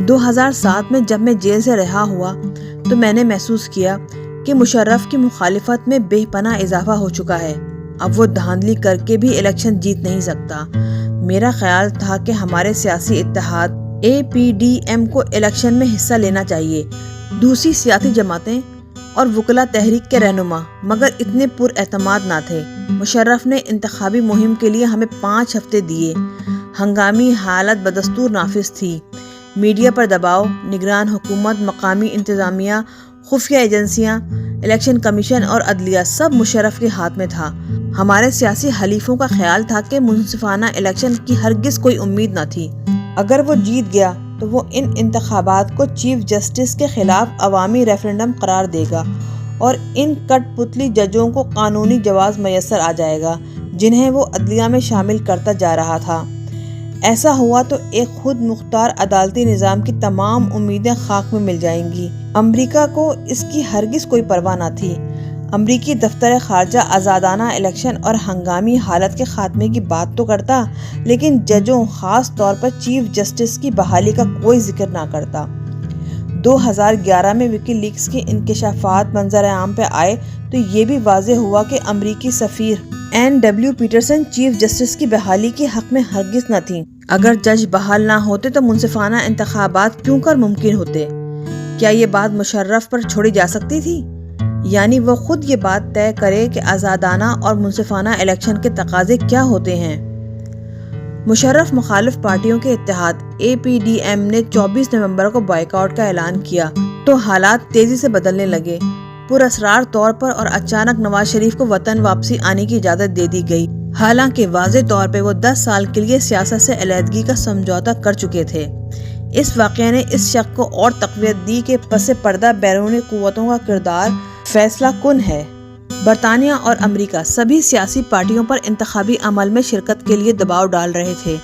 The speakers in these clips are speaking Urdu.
2007 میں جب میں جیل سے رہا ہوا تو میں نے محسوس کیا کہ مشرف کی مخالفت میں بے پناہ اضافہ ہو چکا ہے۔ اب وہ دھاندلی کر کے بھی الیکشن جیت نہیں سکتا۔ میرا خیال تھا کہ ہمارے سیاسی اتحاد APDM کو الیکشن میں حصہ لینا چاہیے، دوسری سیاسی جماعتیں اور وکلا تحریک کے رہنما مگر اتنے پر اعتماد نہ تھے۔ مشرف نے انتخابی مہم کے لیے ہمیں 5 ہفتے دیے۔ ہنگامی حالت بدستور نافذ تھی۔ میڈیا پر دباؤ، نگران حکومت، مقامی انتظامیہ، خفیہ ایجنسیاں، الیکشن کمیشن اور عدلیہ سب مشرف کے ہاتھ میں تھا۔ ہمارے سیاسی حلیفوں کا خیال تھا کہ منصفانہ الیکشن کی ہرگز کوئی امید نہ تھی۔ اگر وہ جیت گیا تو وہ ان انتخابات کو چیف جسٹس کے خلاف عوامی ریفرنڈم قرار دے گا اور ان کٹ پتلی ججوں کو قانونی جواز میسر آ جائے گا جنہیں وہ عدلیہ میں شامل کرتا جا رہا تھا۔ ایسا ہوا تو ایک خود مختار عدالتی نظام کی تمام امیدیں خاک میں مل جائیں گی۔ امریکہ کو اس کی ہرگز کوئی پرواہ نہ تھی۔ امریکی دفتر خارجہ آزادانہ الیکشن اور ہنگامی حالت کے خاتمے کی بات تو کرتا، لیکن ججوں، خاص طور پر چیف جسٹس کی بحالی کا کوئی ذکر نہ کرتا۔ 2011 میں وکی لیکس کے انکشافات منظر عام پہ آئے تو یہ بھی واضح ہوا کہ امریکی سفیر NW پیٹرسن چیف جسٹس کی بحالی کے حق میں ہرگز نہ تھیں۔ اگر جج بحال نہ ہوتے تو منصفانہ انتخابات کیوں کر ممکن ہوتے؟ کیا یہ بات مشرف پر چھوڑی جا سکتی تھی؟ یعنی وہ خود یہ بات طے کرے کہ آزادانہ اور منصفانہ الیکشن کے تقاضے کیا ہوتے ہیں۔ مشرف مخالف پارٹیوں کے اتحاد APDM نے 24 نومبر کو بائیکاٹ کا اعلان کیا تو حالات تیزی سے بدلنے لگے۔ پراسرار طور پر اور اچانک نواز شریف کو وطن واپسی آنے کی اجازت دے دی گئی، حالانکہ واضح طور پہ وہ 10 سال کے لیے سیاست سے علیحدگی کا سمجھوتہ کر چکے تھے۔ اس واقعے نے اس شک کو اور تقویت دی کہ پس پردہ بیرونی قوتوں کا کردار فیصلہ کن ہے۔ برطانیہ اور امریکہ سبھی سیاسی پارٹیوں پر انتخابی عمل میں شرکت کے لیے دباؤ ڈال رہے تھے۔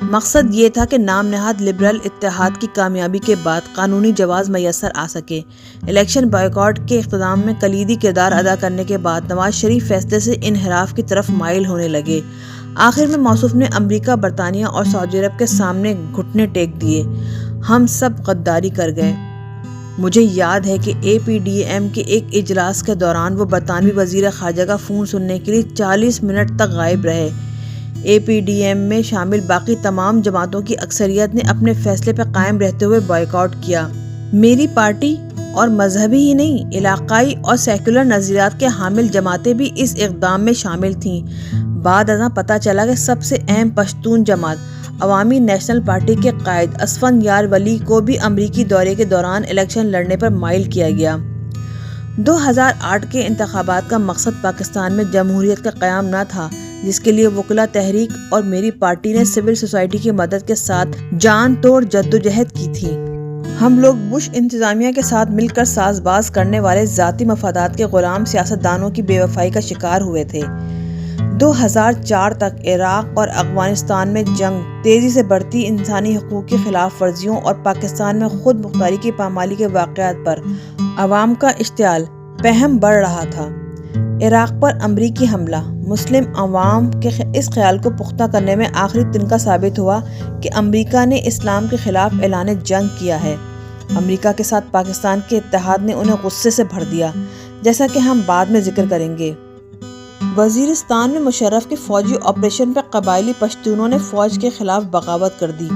مقصد یہ تھا کہ نام نہاد لبرل اتحاد کی کامیابی کے بعد قانونی جواز میسر آ سکے۔ الیکشن بائیکاٹ کے اقتدام میں کلیدی کردار ادا کرنے کے بعد نواز شریف فیصلے سے انحراف کی طرف مائل ہونے لگے۔ آخر میں موصوف نے امریکہ، برطانیہ اور سعودی عرب کے سامنے گھٹنے ٹیک دیے۔ ہم سب غداری کر گئے۔ مجھے یاد ہے کہ APDM کے ایک اجلاس کے دوران وہ برطانوی وزیر خارجہ کا فون سننے کے لیے 40 منٹ تک غائب رہے۔ APDM میں شامل باقی تمام جماعتوں کی اکثریت نے اپنے فیصلے پر قائم رہتے ہوئے بائیکاٹ کیا۔ میری پارٹی اور مذہبی ہی نہیں، علاقائی اور سیکولر نظریات کے حامل جماعتیں بھی اس اقدام میں شامل تھیں۔ بعد ازاں پتہ چلا کہ سب سے اہم پشتون جماعت عوامی نیشنل پارٹی کے قائد اسفندیار ولی کو بھی امریکی دورے کے دوران الیکشن لڑنے پر مائل کیا گیا۔ 2008 کے انتخابات کا مقصد پاکستان میں جمہوریت کا قیام نہ تھا، جس کے لیے وکلا تحریک اور میری پارٹی نے سول سوسائٹی کی مدد کے ساتھ جان توڑ جدوجہد کی تھی۔ ہم لوگ بش انتظامیہ کے ساتھ مل کر ساز باز کرنے والے ذاتی مفادات کے غلام سیاستدانوں کی بے وفائی کا شکار ہوئے تھے۔ 2004 تک عراق اور افغانستان میں جنگ، تیزی سے بڑھتی انسانی حقوق کی خلاف ورزیوں اور پاکستان میں خود مختاری کی پامالی کے واقعات پر عوام کا اشتعال پہم بڑھ رہا تھا۔ عراق پر امریکی حملہ مسلم عوام کے اس خیال کو پختہ کرنے میں آخری تنکا ثابت ہوا کہ امریکہ نے اسلام کے خلاف اعلان جنگ کیا ہے۔ امریکہ کے ساتھ پاکستان کے اتحاد نے انہیں غصے سے بھر دیا، جیسا کہ ہم بعد میں ذکر کریں گے۔ وزیرستان میں مشرف کے فوجی آپریشن پر قبائلی پشتونوں نے فوج کے خلاف بغاوت کر دی۔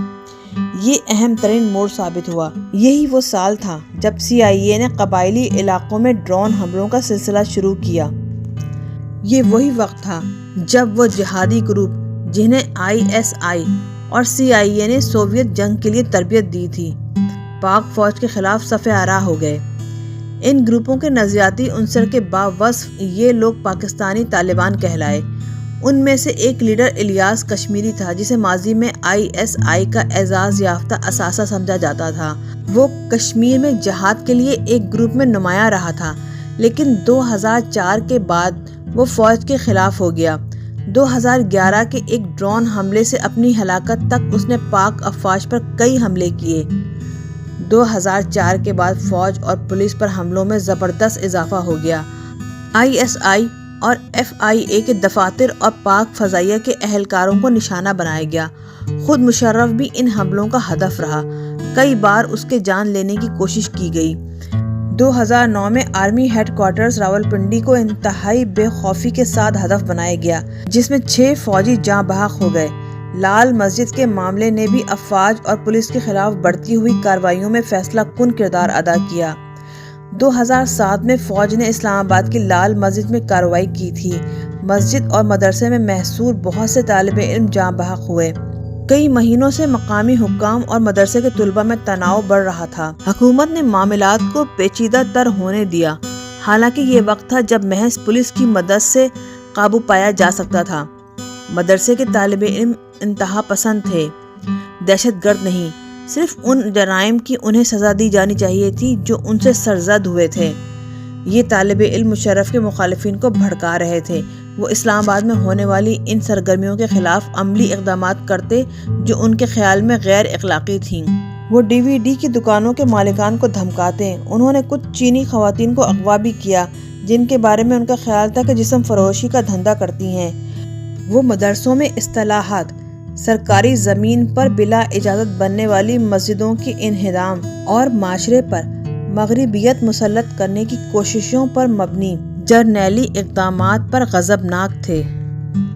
یہ اہم ترین موڑ ثابت ہوا۔ یہی وہ سال تھا جب CIA نے قبائلی علاقوں میں ڈرون حملوں کا سلسلہ شروع کیا۔ یہ وہی وقت تھا جب وہ جہادی گروپ جنہیں ISI اور CIA نے سوویت جنگ کے لیے تربیت دی تھی، پاک فوج کے خلاف صف آرا ہو گئے۔ ان گروپوں کے نظریاتی عنصر کے باوصف یہ لوگ پاکستانی طالبان کہلائے۔ ان میں سے ایک لیڈر الیاس کشمیری تھا، جسے ماضی میں ISI کا اعزاز یافتہ اثاثہ سمجھا جاتا تھا۔ وہ کشمیر میں جہاد کے لیے ایک گروپ میں نمایاں رہا تھا، لیکن 2004 کے بعد وہ فوج کے خلاف ہو گیا۔ 2011 کے ایک ڈرون حملے سے اپنی ہلاکت تک اس نے پاک افواج پر کئی حملے کیے۔ 2004 کے بعد فوج اور پولیس پر حملوں میں زبردست اضافہ ہو گیا۔ ISI اور FIA کے دفاتر اور پاک فضائیہ کے اہلکاروں کو نشانہ بنایا گیا۔ خود مشرف بھی ان حملوں کا ہدف رہا۔ کئی بار اس کے جان لینے کی کوشش کی گئی۔ 2009 میں آرمی ہیڈ کوارٹرز راولپنڈی کو انتہائی بے خوفی کے ساتھ ہدف بنایا گیا، جس میں 6 فوجی جاں بحق ہو گئے۔ لال مسجد کے معاملے نے بھی افواج اور پولیس کے خلاف بڑھتی ہوئی کارروائیوں میں فیصلہ کن کردار ادا کیا۔ 2007 میں فوج نے اسلام آباد کی لال مسجد میں کارروائی کی تھی۔ مسجد اور مدرسے میں محصور بہت سے طالب علم جاں بحق ہوئے۔ کئی مہینوں سے مقامی حکام اور مدرسے کے طلباء میں تناؤ بڑھ رہا تھا۔ حکومت نے معاملات کو پیچیدہ تر ہونے دیا، حالانکہ یہ وقت تھا جب محض پولیس کی مدد سے قابو پایا جا سکتا تھا۔ مدرسے کے طالب علم انتہا پسند تھے، دہشت گرد نہیں۔ صرف ان جرائم کی انہیں سزا دی جانی چاہیے تھی جو ان سے سرزد ہوئے تھے۔ یہ طالب علم مشرف کے مخالفین کو بھڑکا رہے تھے۔ وہ اسلام آباد میں ہونے والی ان سرگرمیوں کے خلاف عملی اقدامات کرتے جو ان کے خیال میں غیر اخلاقی تھیں۔ وہ DVD کی دکانوں کے مالکان کو دھمکاتے۔ انہوں نے کچھ چینی خواتین کو اغوا بھی کیا جن کے بارے میں ان کا خیال تھا کہ جسم فروشی کا دھندا کرتی ہیں۔ وہ مدرسوں میں اصلاحات، سرکاری زمین پر بلا اجازت بننے والی مسجدوں کی انہدام اور معاشرے پر مغربیت مسلط کرنے کی کوششوں پر مبنی جرنیلی اقدامات پر غضبناک تھے۔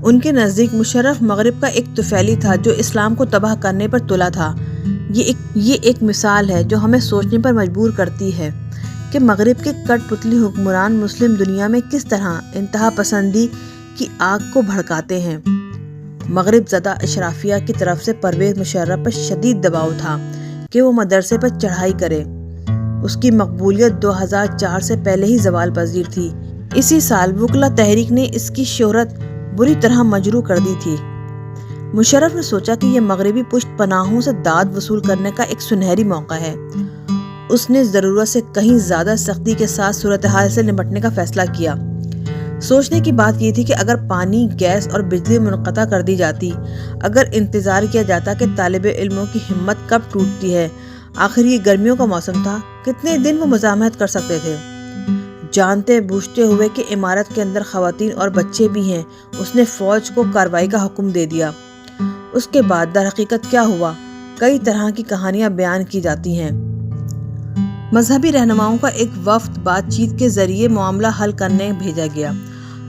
ان کے نزدیک مشرف مغرب کا ایک طفیلی تھا جو اسلام کو تباہ کرنے پر تلا تھا۔ یہ ایک مثال ہے جو ہمیں سوچنے پر مجبور کرتی ہے کہ مغرب کے کٹ پتلی حکمران مسلم دنیا میں کس طرح انتہا پسندی کی آگ کو بھڑکاتے ہیں۔ مغرب زدہ اشرافیہ کی طرف سے پرویز مشرف پر شدید دباؤ تھا کہ وہ مدرسے پر چڑھائی کرے۔ اس کی مقبولیت 2004 سے پہلے ہی زوال پذیر تھی۔ اسی سال وکلا تحریک نے اس کی شہرت بری طرح مجروح کر دی تھی۔ مشرف نے سوچا کہ یہ مغربی پشت پناہوں سے داد وصول کرنے کا ایک سنہری موقع ہے۔ اس نے ضرورت سے کہیں زیادہ سختی کے ساتھ صورتحال سے نمٹنے کا فیصلہ کیا۔ سوچنے کی بات یہ تھی کہ اگر پانی، گیس اور بجلی منقطع کر دی جاتی، اگر انتظار کیا جاتا کہ طالب علموں کی ہمت کب ٹوٹتی ہے۔ آخر یہ گرمیوں کا موسم تھا، کتنے دن وہ مزاحمت کر سکتے تھے؟ جانتے بوجھتے ہوئے کہ عمارت کے اندر خواتین اور بچے بھی ہیں، اس نے فوج کو کارروائی کا حکم دے دیا۔ اس کے بعد در حقیقت کیا ہوا؟ کئی طرح کی کہانیاں بیان کی جاتی ہیں۔ مذہبی رہنماؤں کا ایک وفد بات چیت کے ذریعے معاملہ حل کرنے بھیجا گیا۔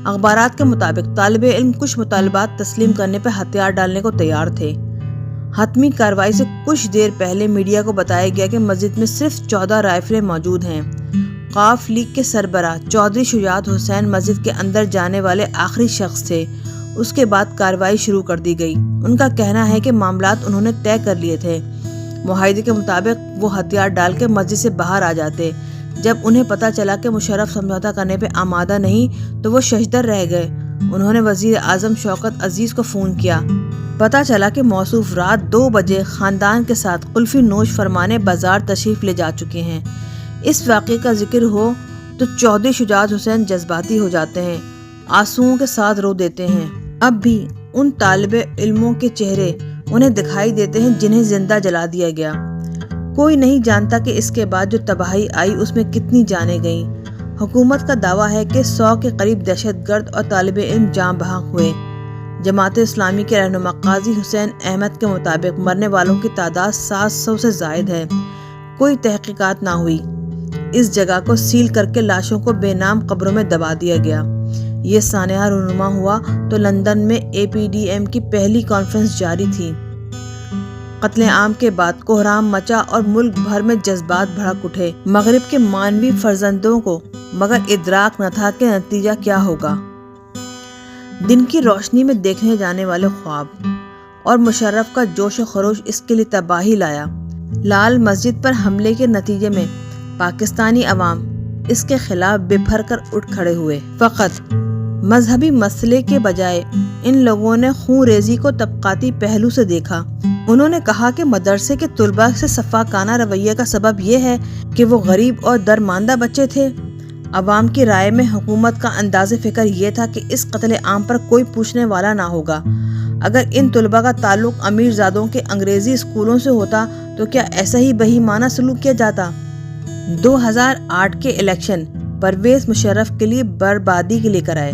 اخبارات کے مطابق طالب علم کچھ مطالبات تسلیم کرنے پر ہتھیار ڈالنے کو تیار تھے۔ حتمی کارروائی سے کچھ دیر پہلے میڈیا کو بتایا گیا کہ مسجد میں صرف 14 رائفلیں موجود ہیں۔ قاف لیگ کے سربراہ چودھری شجاعت حسین مسجد کے اندر جانے والے آخری شخص تھے۔ اس کے بعد کارروائی شروع کر دی گئی۔ ان کا کہنا ہے کہ معاملات انہوں نے طے کر لیے تھے۔ معاہدے کے مطابق وہ ہتھیار ڈال کے مسجد سے باہر آ جاتے۔ جب انہیں پتہ چلا کہ مشرف سمجھوتہ کرنے پہ آمادہ نہیں تو وہ ششدر رہ گئے۔ انہوں نے وزیر اعظم شوکت عزیز کو فون کیا۔ پتہ چلا کہ موصوف رات 2 بجے خاندان کے ساتھ قلفی نوش فرمانے بازار تشریف لے جا چکے ہیں۔ اس واقعے کا ذکر ہو تو چودھری شجاعت حسین جذباتی ہو جاتے ہیں، آنسوؤں کے ساتھ رو دیتے ہیں۔ اب بھی ان طالب علموں کے چہرے انہیں دکھائی دیتے ہیں جنہیں زندہ جلا دیا گیا۔ کوئی نہیں جانتا کہ اس کے بعد جو تباہی آئی اس میں کتنی جانیں گئیں۔ حکومت کا دعویٰ ہے کہ 100 کے قریب دہشت گرد اور طالب علم جاں بحق ہوئے۔ جماعت اسلامی کے رہنما قاضی حسین احمد کے مطابق مرنے والوں کی تعداد 700 سے زائد ہے۔ کوئی تحقیقات نہ ہوئی۔ اس جگہ کو سیل کر کے لاشوں کو بے نام قبروں میں دبا دیا گیا۔ یہ سانحہ رونما ہوا تو لندن میں APDM کی پہلی کانفرنس جاری تھی۔ قتل عام کے بعد کوہرام مچا اور ملک بھر میں جذبات بھڑک اٹھے۔ مغرب کے مانوی فرزندوں کو مگر ادراک نہ تھا کہ نتیجہ کیا ہوگا۔ دن کی روشنی میں دیکھنے جانے والے خواب اور مشرف کا جوش و خروش اس کے لیے تباہی لایا۔ لال مسجد پر حملے کے نتیجے میں پاکستانی عوام اس کے خلاف بپھر کر اٹھ کھڑے ہوئے۔ فقط مذہبی مسئلے کے بجائے ان لوگوں نے خون ریزی کو طبقاتی پہلو سے دیکھا۔ انہوں نے کہا کہ مدرسے کے طلباء سے سفاکانہ رویے کا سبب یہ ہے کہ وہ غریب اور درماندہ بچے تھے۔ عوام کی رائے میں حکومت کا انداز فکر یہ تھا کہ اس قتل عام پر کوئی پوچھنے والا نہ ہوگا۔ اگر ان طلباء کا تعلق امیر زادوں کے انگریزی اسکولوں سے ہوتا تو کیا ایسا ہی بہیمانہ سلوک کیا جاتا؟ 2008 کے الیکشن پرویز مشرف کے لیے بربادی کے لے کر آئے۔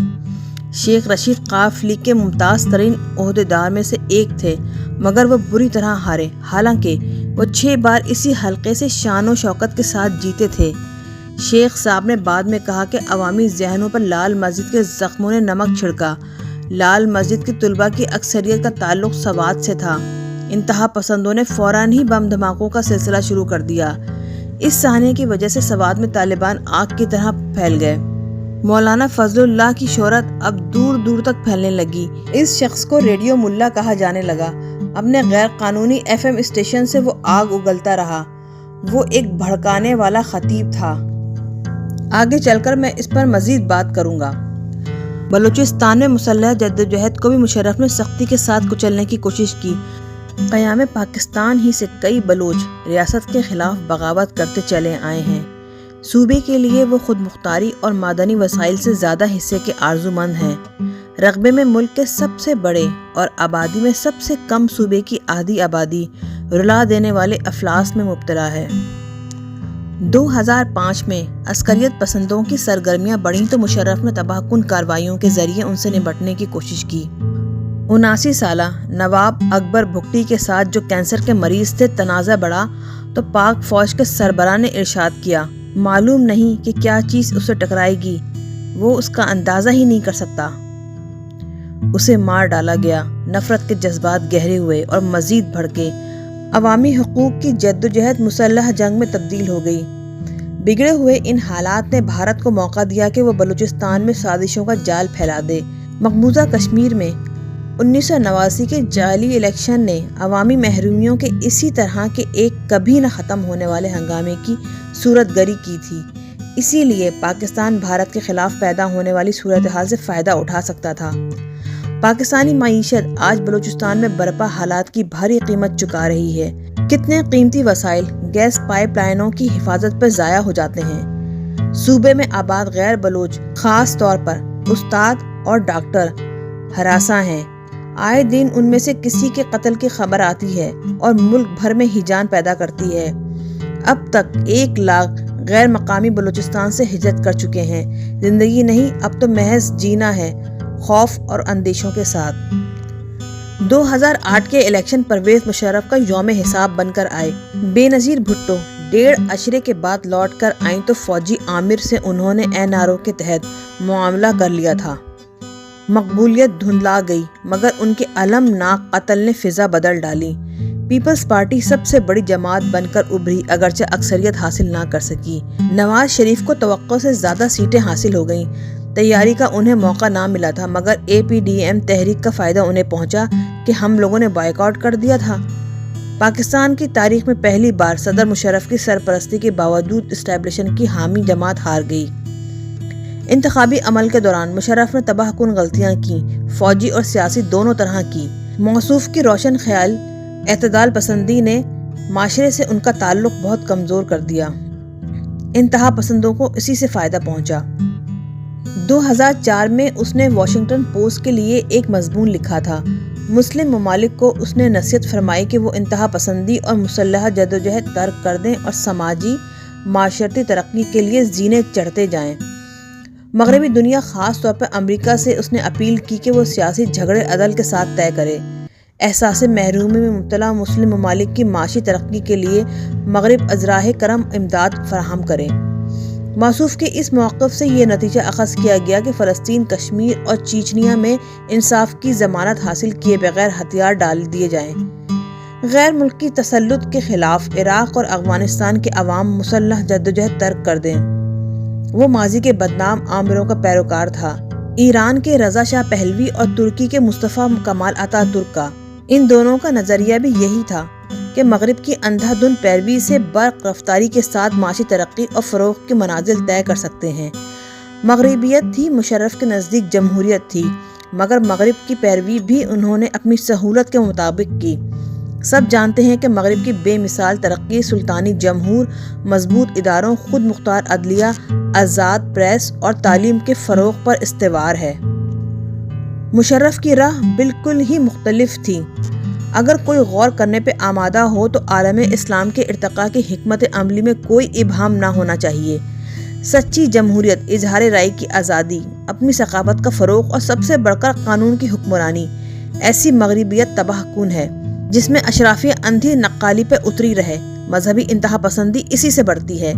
شیخ رشید قاف لیگ کے ممتاز ترین عہدیدار میں سے ایک تھے، مگر وہ بری طرح ہارے۔ حالانکہ وہ وہ 6 بار اسی حلقے سے شان و شوکت کے ساتھ جیتے تھے۔ شیخ صاحب نے بعد میں کہا کہ عوامی ذہنوں پر لال مسجد کے زخموں نے نمک چھڑکا۔ لال مسجد کی طلباء کی اکثریت کا تعلق سوات سے تھا۔ انتہا پسندوں نے فوراً ہی بم دھماکوں کا سلسلہ شروع کر دیا۔ اس سانحے کی وجہ سے سوات میں طالبان آگ کی طرح پھیل گئے۔ مولانا فضل اللہ کی شہرت اب دور دور تک پھیلنے لگی۔ اس شخص کو ریڈیو ملا کہا جانے لگا۔ اپنے غیر قانونی FM اسٹیشن سے وہ آگ اگلتا رہا۔ وہ ایک بھڑکانے والا خطیب تھا۔ آگے چل کر میں اس پر مزید بات کروں گا۔ بلوچستان میں مسلح جدوجہد کو بھی مشرف نے سختی کے ساتھ کچلنے کی کوشش کی۔ قیام پاکستان ہی سے کئی بلوچ ریاست کے خلاف بغاوت کرتے چلے آئے ہیں۔ صوبے کے لیے وہ خود مختاری اور معدنی وسائل سے زیادہ حصے کے آرزو مند ہیں۔ رقبے میں ملک کے سب سے بڑے اور آبادی میں سب سے کم صوبے کی آدھی آبادی رلا دینے والے افلاس میں مبتلا ہے۔ 2005 میں عسکریت پسندوں کی سرگرمیاں بڑھیں تو مشرف نے تباہ کن کارروائیوں کے ذریعے ان سے نمٹنے کی کوشش کی۔ 79 سالہ نواب اکبر بھٹی کے ساتھ جو کینسر کے مریض تھے، تنازع بڑھا تو پاک فوج کے سربراہ نے ارشاد کیا، معلوم نہیں کہ کیا چیز اسے ٹکرائے گی، وہ اس کا اندازہ ہی نہیں کر سکتا۔ اسے مار ڈالا گیا۔ نفرت کے جذبات گہرے ہوئے اور مزید بھڑکے۔ عوامی حقوق کی جدوجہد مسلح جنگ میں تبدیل ہو گئی۔ بگڑے ہوئے ان حالات نے بھارت کو موقع دیا کہ وہ بلوچستان میں سازشوں کا جال پھیلا دے۔ مقبوضہ کشمیر میں 1989 کے جعلی الیکشن نے عوامی محرومیوں کے اسی طرح کے ایک کبھی نہ ختم ہونے والے ہنگامے کی صورت گری کی تھی۔ اسی لیے پاکستان بھارت کے خلاف پیدا ہونے والی صورتحال سے فائدہ اٹھا سکتا تھا۔ پاکستانی معیشت آج بلوچستان میں برپا حالات کی بھاری قیمت چکا رہی ہے۔ کتنے قیمتی وسائل گیس پائپ لائنوں کی حفاظت پر ضائع ہو جاتے ہیں۔ صوبے میں آباد غیر بلوچ خاص طور پر استاد اور ڈاکٹر ہراساں ہیں۔ آئے دن ان میں سے کسی کے قتل کی خبر آتی ہے اور ملک بھر میں ہیجان پیدا کرتی ہے۔ اب تک 1 لاکھ غیر مقامی بلوچستان سے ہجرت کر چکے ہیں۔ زندگی نہیں، اب تو محض جینا ہے، خوف اور اندیشوں کے ساتھ۔ 2008 کے الیکشن پرویز مشرف کا یوم حساب بن کر آئے۔ بے نظیر بھٹو 1.5 عشرے کے بعد لوٹ کر آئیں تو فوجی آمر سے انہوں نے NRO کے تحت معاملہ کر لیا تھا۔ مقبولیت دھندلا گئی، مگر ان کے المناک قتل نے فضا بدل ڈالی۔ پیپلز پارٹی سب سے بڑی جماعت بن کر ابھری، اگرچہ اکثریت حاصل نہ کر سکی۔ نواز شریف کو توقع سے زیادہ سیٹیں حاصل ہو گئیں۔ تیاری کا انہیں موقع نہ ملا تھا، مگر APDM تحریک کا فائدہ انہیں پہنچا کہ ہم لوگوں نے بائیکاٹ کر دیا تھا۔ پاکستان کی تاریخ میں پہلی بار صدر مشرف کی سرپرستی کے باوجود اسٹیبلشن کی حامی جماعت ہار گئی۔ انتخابی عمل کے دوران مشرف نے تباہ کن غلطیاں کی، فوجی اور سیاسی دونوں طرح کی۔ موصوف کی روشن خیال اعتدال پسندی نے معاشرے سے ان کا تعلق بہت کمزور کر دیا۔ انتہا پسندوں کو اسی سے فائدہ پہنچا۔ 2004 میں اس نے واشنگٹن پوسٹ کے لیے ایک مضمون لکھا تھا۔ مسلم ممالک کو اس نے نصیحت فرمائی کہ وہ انتہا پسندی اور مسلح جدوجہد ترک کر دیں اور سماجی معاشرتی ترقی کے لیے زینے چڑھتے جائیں۔ مغربی دنیا خاص طور پر امریکہ سے اس نے اپیل کی کہ وہ سیاسی جھگڑے عدل کے ساتھ طے کرے۔ احساس محرومی میں مبتلا مسلم ممالک کی معاشی ترقی کے لیے مغرب از راہ کرم امداد فراہم کرے۔ موصوف کے اس موقف سے یہ نتیجہ اخذ کیا گیا کہ فلسطین، کشمیر اور چیچنیا میں انصاف کی ضمانت حاصل کیے بغیر ہتھیار ڈال دیے جائیں۔ غیر ملکی تسلط کے خلاف عراق اور افغانستان کے عوام مسلح جدوجہد ترک کر دیں۔ وہ ماضی کے بدنام آمروں کا پیروکار تھا، ایران کے رضا شاہ پہلوی اور ترکی کے مصطفیٰ کمال اتا ترک کا۔ ان دونوں کا نظریہ بھی یہی تھا کہ مغرب کی اندھا دھند پیروی سے برق رفتاری کے ساتھ معاشی ترقی اور فروغ کی منازل طے کر سکتے ہیں۔ مغربیت ہی مشرف کے نزدیک جمہوریت تھی، مگر مغرب کی پیروی بھی انہوں نے اپنی سہولت کے مطابق کی۔ سب جانتے ہیں کہ مغرب کی بے مثال ترقی سلطانی جمہور، مضبوط اداروں، خود مختار عدلیہ، آزاد پریس اور تعلیم کے فروغ پر استوار ہے۔ مشرف کی راہ بالکل ہی مختلف تھی۔ اگر کوئی غور کرنے پہ آمادہ ہو تو عالم اسلام کے ارتقاء کی حکمت عملی میں کوئی ابہام نہ ہونا چاہیے۔ سچی جمہوریت، اظہار رائے کی آزادی، اپنی ثقافت کا فروغ اور سب سے بڑھ کر قانون کی حکمرانی، ایسی مغربیت تباہ کن ہے۔ جس میں اشرافیہ اندھی نقالی پہ اتری رہے۔ مذہبی انتہا پسندی اسی سے بڑھتی ہے۔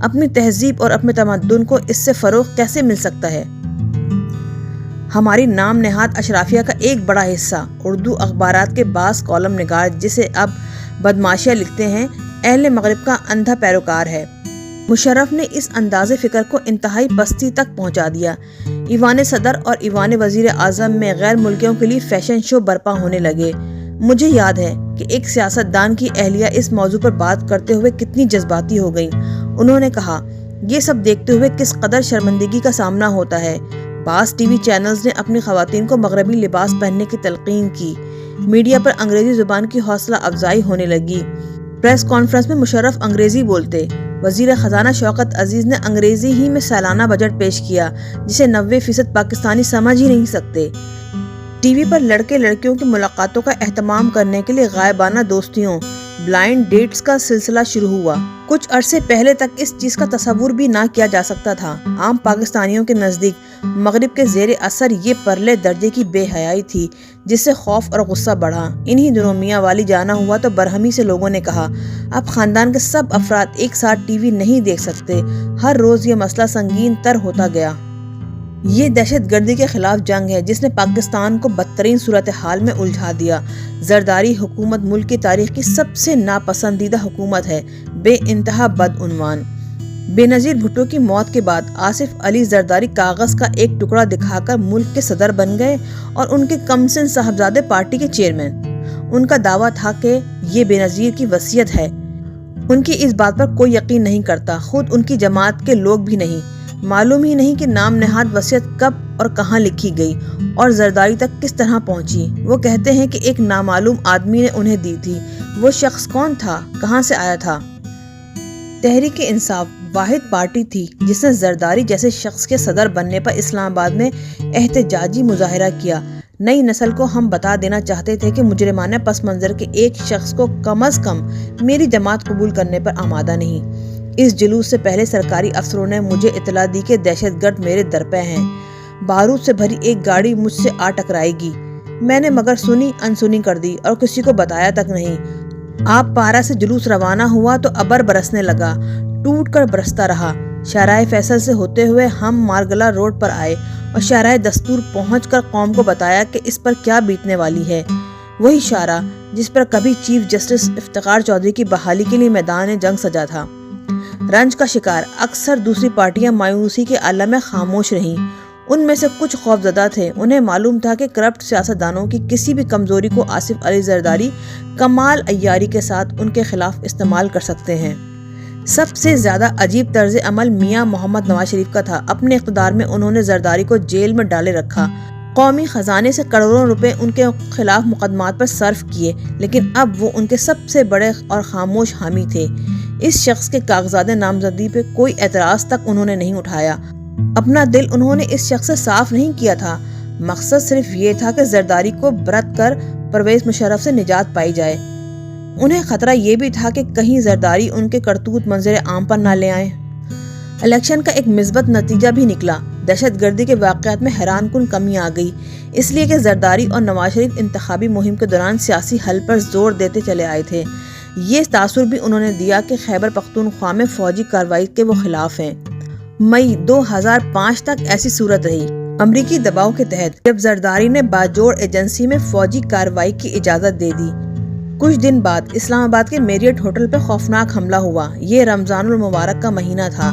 اپنی تہذیب اور اپنے تمدن کو اس سے فروغ کیسے مل سکتا ہے؟ ہماری نام نہاد اشرافیہ کا ایک بڑا حصہ اردو اخبارات کے بعض کالم نگار جسے اب بدماشیاں لکھتے ہیں، اہل مغرب کا اندھا پیروکار ہے۔ مشرف نے اس انداز فکر کو انتہائی پستی تک پہنچا دیا۔ ایوان صدر اور ایوان وزیر اعظم میں غیر ملکیوں کے لیے فیشن شو برپا ہونے لگے۔ مجھے یاد ہے کہ ایک سیاستدان کی اہلیہ اس موضوع پر بات کرتے ہوئے کتنی جذباتی ہو گئیں۔ انہوں نے کہا، یہ سب دیکھتے ہوئے کس قدر شرمندگی کا سامنا ہوتا ہے۔ بعض ٹی وی چینلز نے اپنی خواتین کو مغربی لباس پہننے کی تلقین کی۔ میڈیا پر انگریزی زبان کی حوصلہ افزائی ہونے لگی۔ پریس کانفرنس میں مشرف انگریزی بولتے۔ وزیر خزانہ شوکت عزیز نے انگریزی ہی میں سالانہ بجٹ پیش کیا جسے 90% پاکستانی سمجھ ہی نہیں سکتے۔ ٹی وی پر لڑکے لڑکیوں کی ملاقاتوں کا اہتمام کرنے کے لیے غائبانہ دوستیوں، بلائنڈ ڈیٹس کا سلسلہ شروع ہوا۔ کچھ عرصے پہلے تک اس چیز کا تصور بھی نہ کیا جا سکتا تھا۔ عام پاکستانیوں کے نزدیک مغرب کے زیر اثر یہ پرلے درجے کی بے حیائی تھی جس سے خوف اور غصہ بڑھا۔ انہی دنوں میاں والی جانا ہوا تو برہمی سے لوگوں نے کہا، اب خاندان کے سب افراد ایک ساتھ ٹی وی نہیں دیکھ سکتے۔ ہر روز یہ مسئلہ سنگین تر ہوتا گیا۔ یہ دہشت گردی کے خلاف جنگ ہے جس نے پاکستان کو بدترین صورتحال میں الجھا دیا۔ زرداری حکومت ملک کی تاریخ کی سب سے ناپسندیدہ حکومت ہے۔ بے انتہا بدعنوان۔ بے نظیر بھٹو کی موت کے بعد آصف علی زرداری کاغذ کا ایک ٹکڑا دکھا کر ملک کے صدر بن گئے اور ان کے کمسن صاحبزادے پارٹی کے چیئرمین۔ ان کا دعویٰ تھا کہ یہ بے نظیر کی وصیت ہے۔ ان کی اس بات پر کوئی یقین نہیں کرتا، خود ان کی جماعت کے لوگ بھی نہیں۔ معلوم ہی نہیں کہ نام نہاد وصیت کب اور کہاں لکھی گئی اور زرداری تک کس طرح پہنچی۔ وہ کہتے ہیں کہ ایک نامعلوم آدمی نے انہیں دی تھی۔ وہ شخص کون تھا؟ کہاں سے آیا تھا؟ تحریک انصاف واحد پارٹی تھی جس نے زرداری جیسے شخص کے صدر بننے پر اسلام آباد میں احتجاجی مظاہرہ کیا۔ نئی نسل کو ہم بتا دینا چاہتے تھے کہ مجرمانہ پس منظر کے ایک شخص کو کم از کم میری جماعت قبول کرنے پر آمادہ نہیں۔ اس جلوس سے پہلے سرکاری افسروں نے مجھے اطلاع دی کہ دہشت گرد میرے در پہ ہیں۔ بارود سے بھری ایک گاڑی مجھ سے آ ٹکرائے گی۔ میں نے مگر سنی انسنی کر دی اور کسی کو بتایا تک نہیں۔ آپ پارا سے جلوس روانہ ہوا تو ابر برسنے لگا، ٹوٹ کر برستا رہا۔ شاہراہ فیصل سے ہوتے ہوئے ہم مارگلا روڈ پر آئے اور شاہراہ دستور پہنچ کر قوم کو بتایا کہ اس پر کیا بیتنے والی ہے۔ وہی شاہراہ جس پر کبھی چیف جسٹس افتخار چودھری کی بحالی کے لیے میدان جنگ سجا تھا۔ رنج کا شکار اکثر دوسری پارٹیاں مایوسی کے عالم میں خاموش رہیں۔ ان میں سے کچھ خوفزدہ تھے۔ انہیں معلوم تھا کہ کرپٹ سیاستدانوں کی کسی بھی کمزوری کو آصف علی زرداری کمال عیاری کے ساتھ ان کے خلاف استعمال کر سکتے ہیں۔ سب سے زیادہ عجیب طرز عمل میاں محمد نواز شریف کا تھا۔ اپنے اقتدار میں انہوں نے زرداری کو جیل میں ڈالے رکھا، قومی خزانے سے کروڑوں روپے ان کے خلاف مقدمات پر صرف کیے، لیکن اب وہ ان کے سب سے بڑے اور خاموش حامی تھے۔ اس شخص کے کاغذات نامزدگی پہ کوئی اعتراض تک انہوں نے نہیں اٹھایا۔ اپنا دل انہوں نے اس شخص سے صاف نہیں کیا تھا۔ مقصد صرف یہ تھا کہ زرداری کو برت کر پرویز مشرف سے نجات پائی جائے۔ انہیں خطرہ یہ بھی تھا کہ کہیں زرداری ان کے کرتوت منظر عام پر نہ لے آئیں۔ الیکشن کا ایک مثبت نتیجہ بھی نکلا۔ دہشت گردی کے واقعات میں حیران کن کمی آ گئی، اس لیے کہ زرداری اور نواز شریف انتخابی مہم کے دوران سیاسی حل پر زور دیتے چلے آئے تھے۔ یہ تاثر بھی انہوں نے دیا کہ خیبر پختونخوا میں فوجی کارروائی کے وہ خلاف ہیں۔ مئی 2005 تک ایسی صورت رہی۔ امریکی دباؤ کے تحت جب زرداری نے باجوڑ ایجنسی میں فوجی کارروائی کی اجازت دے دی، کچھ دن بعد اسلام آباد کے میریٹ ہوٹل پر خوفناک حملہ ہوا۔ یہ رمضان المبارک کا مہینہ تھا۔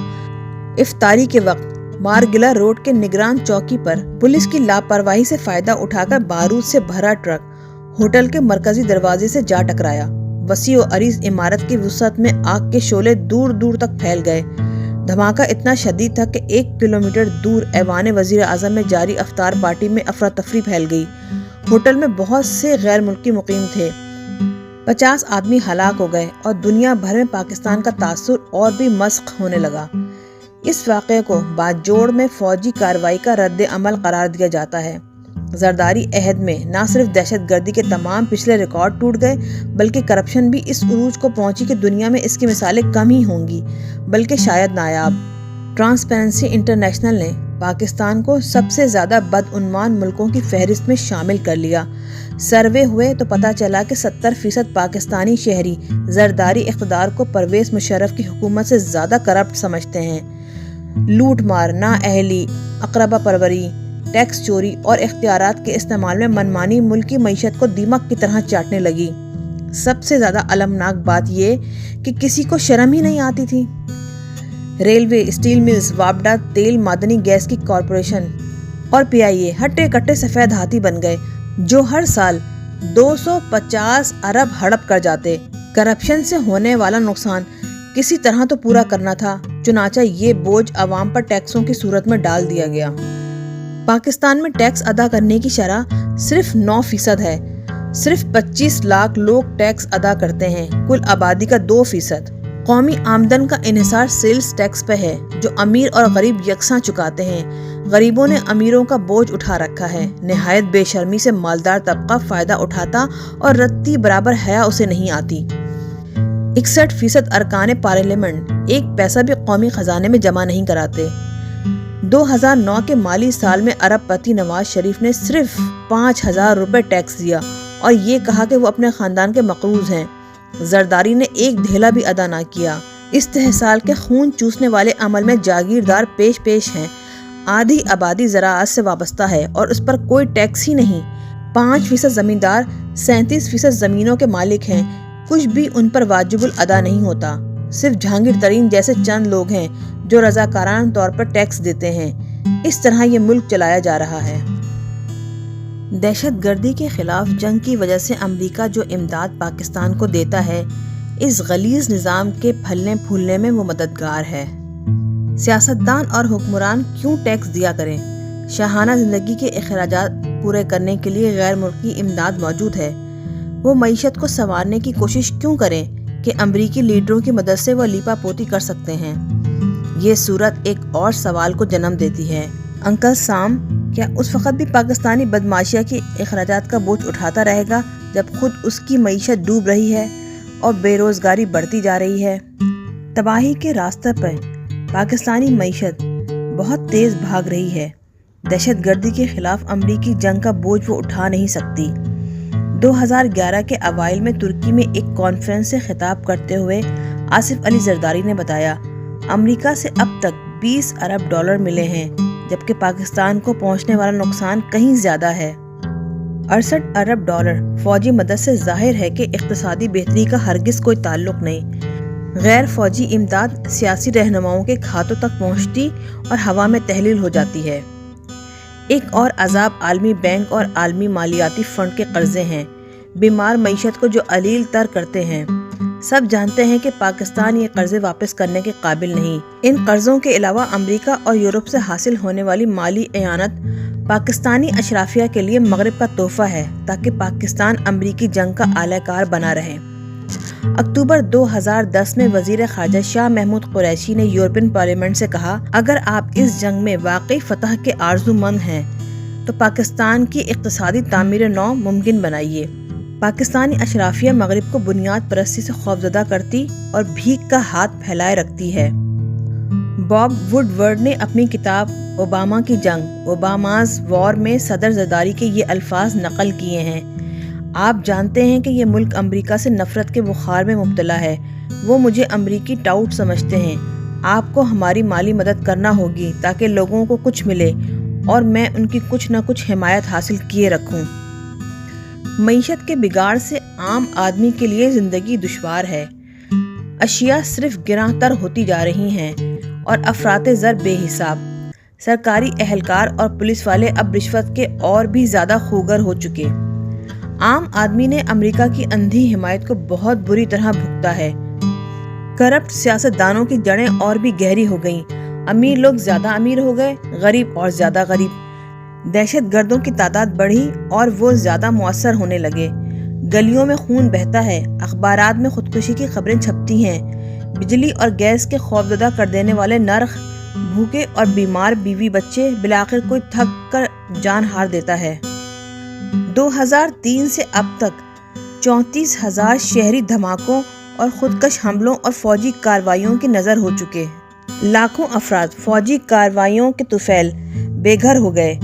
افطاری کے وقت مارگلا روڈ کے نگران چوکی پر پولیس کی لاپرواہی سے فائدہ اٹھا کر بارود سے بھرا ٹرک ہوٹل کے مرکزی دروازے سے جا ٹکرایا۔ وسیع و عریض عمارت کی وسعت میں آگ کے شعلے دور دور تک پھیل گئے۔ دھماکہ اتنا شدید تھا کہ 1 کلومیٹر دور ایوان وزیر اعظم میں جاری افطار پارٹی میں افراتفری پھیل گئی۔ ہوٹل میں بہت سے غیر ملکی مقیم تھے۔ 50 آدمی ہلاک ہو گئے اور دنیا بھر میں پاکستان کا تاثر اور بھی مسخ ہونے لگا۔ اس واقعے کو باجوڑ میں فوجی کارروائی کا رد عمل قرار دیا جاتا ہے۔ زرداری عہد میں نہ صرف دہشت گردی کے تمام پچھلے ریکارڈ ٹوٹ گئے، بلکہ کرپشن بھی اس عروج کو پہنچی کہ دنیا میں اس کی مثالیں کم ہی ہوں گی، بلکہ شاید نایاب۔ ٹرانسپیرنسی انٹرنیشنل نے پاکستان کو سب سے زیادہ بدعنوان ملکوں کی فہرست میں شامل کر لیا۔ سروے ہوئے تو پتہ چلا کہ 70% پاکستانی شہری زرداری اقتدار کو پرویز مشرف کی حکومت سے زیادہ کرپٹ سمجھتے ہیں۔ لوٹ مار، نااہلی، اقربا پروری، ٹیکس چوری اور اختیارات کے استعمال میں منمانی ملکی معیشت کو دیمک کی طرح چاٹنے لگی۔ سب سے زیادہ المناک بات یہ کہ کسی کو شرم ہی نہیں آتی تھی۔ ریلوے، اسٹیل ملز، وابڈا، تیل معدنی گیس کی کارپوریشن اور PIA ہٹے کٹے سفید ہاتھی بن گئے جو ہر سال 250 ارب ہڑپ کر جاتے۔ کرپشن سے ہونے والا نقصان کسی طرح تو پورا کرنا تھا، چنانچہ یہ بوجھ عوام پر ٹیکسوں کی صورت میں ڈال دیا گیا۔ پاکستان میں ٹیکس ادا کرنے کی شرح صرف 9% ہے۔ صرف 25 لاکھ لوگ ٹیکس ادا کرتے ہیں، کل آبادی کا 2%۔ قومی آمدن کا انحصار سیلز ٹیکس پہ ہے جو امیر اور غریب یکساں چکاتے ہیں۔ غریبوں نے امیروں کا بوجھ اٹھا رکھا ہے۔ نہایت بے شرمی سے مالدار طبقہ فائدہ اٹھاتا اور رتی برابر حیا اسے نہیں آتی۔ 61% ارکان پارلیمنٹ 1 پیسہ بھی قومی خزانے میں جمع نہیں کراتے۔ 2009 کے مالی سال میں ارب پتی نواز شریف نے صرف 5000 روپے ٹیکس دیا اور یہ کہا کہ وہ اپنے خاندان کے مقروض ہیں۔ زرداری نے ایک دھیلا بھی ادا نہ کیا۔ استحصال کے خون چوسنے والے عمل میں جاگیردار پیش ہیں۔ آدھی آبادی زراعت سے وابستہ ہے اور اس پر کوئی ٹیکس ہی نہیں۔ 5% زمیندار 37% زمینوں کے مالک ہیں، کچھ بھی ان پر واجب الادا نہیں ہوتا۔ صرف جہانگیر ترین جیسے چند لوگ ہیں جو رضاکارانہ طور پر ٹیکس دیتے ہیں۔ اس طرح یہ ملک چلایا جا رہا ہے۔ دہشت گردی کے خلاف جنگ کی وجہ سے امریکہ جو امداد پاکستان کو دیتا ہے، اس غلیظ نظام کے پھلنے پھولنے میں وہ مددگار ہے۔ سیاستدان اور حکمران کیوں ٹیکس دیا کریں؟ شاہانہ زندگی کے اخراجات پورے کرنے کے لیے غیر ملکی امداد موجود ہے۔ وہ معیشت کو سنوارنے کی کوشش کیوں کریں کہ امریکی لیڈروں کی مدد سے وہ لیپا پوتی کر سکتے ہیں؟ یہ صورت ایک اور سوال کو جنم دیتی ہے۔ انکل سام کیا اس وقت بھی پاکستانی بدمعاشیہ کے اخراجات کا بوجھ اٹھاتا رہے گا جب خود اس کی معیشت ڈوب رہی ہے اور بے روزگاری بڑھتی جا رہی ہے؟ تباہی کے راستے پر پاکستانی معیشت بہت تیز بھاگ رہی ہے۔ دہشت گردی کے خلاف امریکی جنگ کا بوجھ وہ اٹھا نہیں سکتی۔ 2011 کے اوائل میں ترکی میں ایک کانفرنس سے خطاب کرتے ہوئے آصف علی زرداری نے بتایا، امریکہ سے اب تک 20 ارب ڈالر ملے ہیں جبکہ پاکستان کو پہنچنے والا نقصان کہیں زیادہ ہے۔ 68 ارب ڈالر فوجی مدد سے ظاہر ہے کہ اقتصادی بہتری کا ہرگز کوئی تعلق نہیں۔ غیر فوجی امداد سیاسی رہنماؤں کے کھاتوں تک پہنچتی اور ہوا میں تحلیل ہو جاتی ہے۔ ایک اور عذاب عالمی بینک اور عالمی مالیاتی فنڈ کے قرضے ہیں، بیمار معیشت کو جو علیل تر کرتے ہیں۔ سب جانتے ہیں کہ پاکستان یہ قرضے واپس کرنے کے قابل نہیں۔ ان قرضوں کے علاوہ امریکہ اور یورپ سے حاصل ہونے والی مالی اعانت پاکستانی اشرافیہ کے لیے مغرب کا تحفہ ہے تاکہ پاکستان امریکی جنگ کا اعلی کار بنا رہے۔ اکتوبر 2010 میں وزیر خارجہ شاہ محمود قریشی نے یورپین پارلیمنٹ سے کہا، اگر آپ اس جنگ میں واقعی فتح کے آرزو مند ہیں تو پاکستان کی اقتصادی تعمیر نو ممکن بنائیے۔ پاکستانی اشرافیہ مغرب کو بنیاد پرستی سے خوفزدہ کرتی اور بھیک کا ہاتھ پھیلائے رکھتی ہے۔ باب ووڈ ورڈ نے اپنی کتاب اوباما کی جنگ، اوباماز وار میں صدر زرداری کے یہ الفاظ نقل کیے ہیں۔ آپ جانتے ہیں کہ یہ ملک امریکہ سے نفرت کے بخار میں مبتلا ہے۔ وہ مجھے امریکی ٹاؤٹ سمجھتے ہیں۔ آپ کو ہماری مالی مدد کرنا ہوگی تاکہ لوگوں کو کچھ ملے اور میں ان کی کچھ نہ کچھ حمایت حاصل کیے رکھوں۔ معیشت کے بگاڑ سے عام آدمی کے لیے زندگی دشوار ہے۔ اشیاء صرف گراں تر ہوتی جا رہی ہیں اور افراط زر بے حساب۔ سرکاری اہلکار اور پولیس والے اب رشوت کے اور بھی زیادہ خوگر ہو چکے۔ عام آدمی نے امریکہ کی اندھی حمایت کو بہت بری طرح بھگتا ہے۔ کرپٹ سیاستدانوں کی جڑیں اور بھی گہری ہو گئیں۔ امیر لوگ زیادہ امیر ہو گئے، غریب اور زیادہ غریب۔ دہشت گردوں کی تعداد بڑھی اور وہ زیادہ مؤثر ہونے لگے۔ گلیوں میں خون بہتا ہے، اخبارات میں خودکشی کی خبریں چھپتی ہیں، بجلی اور گیس کے خوفزدہ کر دینے والے نرخ، بھوکے اور بیمار بیوی بچے، بالآخر کوئی تھک کر جان ہار دیتا ہے۔ 2003 سے اب تک 34,000 شہری دھماکوں اور خودکش حملوں اور فوجی کارروائیوں کی نظر ہو چکے۔ لاکھوں افراد فوجی کارروائیوں کے طفیل بے گھر ہو گئے۔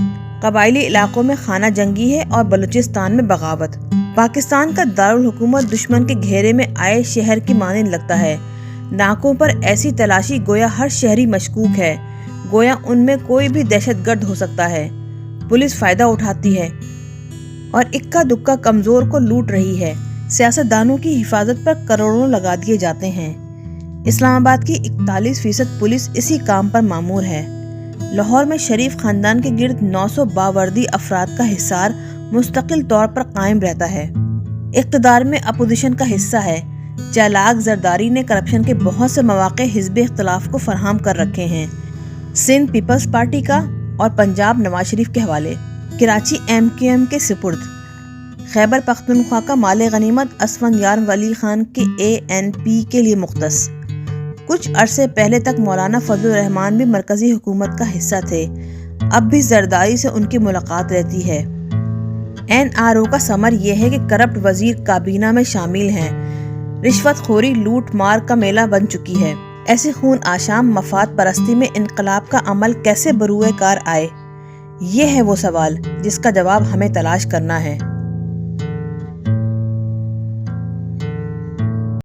قبائلی علاقوں میں خانہ جنگی ہے اور بلوچستان میں بغاوت۔ پاکستان کا دارالحکومت دشمن کے گھیرے میں آئے شہر کی مانند لگتا ہے۔ ناکوں پر ایسی تلاشی گویا ہر شہری مشکوک ہے، گویا ان میں کوئی بھی دہشت گرد ہو سکتا ہے۔ پولیس فائدہ اٹھاتی ہے اور اکا دکا کمزور کو لوٹ رہی ہے۔ سیاستدانوں کی حفاظت پر کروڑوں لگا دیے جاتے ہیں۔ اسلام آباد کی 41% پولیس اسی کام پر مامور ہے۔ لاہور میں شریف خاندان کے گرد 900 باوردی افراد کا حصار مستقل طور پر قائم رہتا ہے۔ اقتدار میں اپوزیشن کا حصہ ہے۔ چالاک زرداری نے کرپشن کے بہت سے مواقع حزب اختلاف کو فراہم کر رکھے ہیں۔ سندھ پیپلز پارٹی کا اور پنجاب نواز شریف کے حوالے۔ کراچی MQM کے سپرد۔ خیبر پختونخوا کا مال غنیمت اسفندیار ولی خان کے ANP کے لیے مختص۔ کچھ عرصے پہلے تک مولانا فضل الرحمان بھی مرکزی حکومت کا حصہ تھے، اب بھی زرداری سے ان کی ملاقات رہتی ہے۔ NRO کا ثمر یہ ہے کہ کرپٹ وزیر کابینہ میں شامل ہیں۔ رشوت خوری لوٹ مار کا میلہ بن چکی ہے۔ ایسی خون آشام مفاد پرستی میں انقلاب کا عمل کیسے بروئے کار آئے؟ یہ ہے وہ سوال جس کا جواب ہمیں تلاش کرنا ہے۔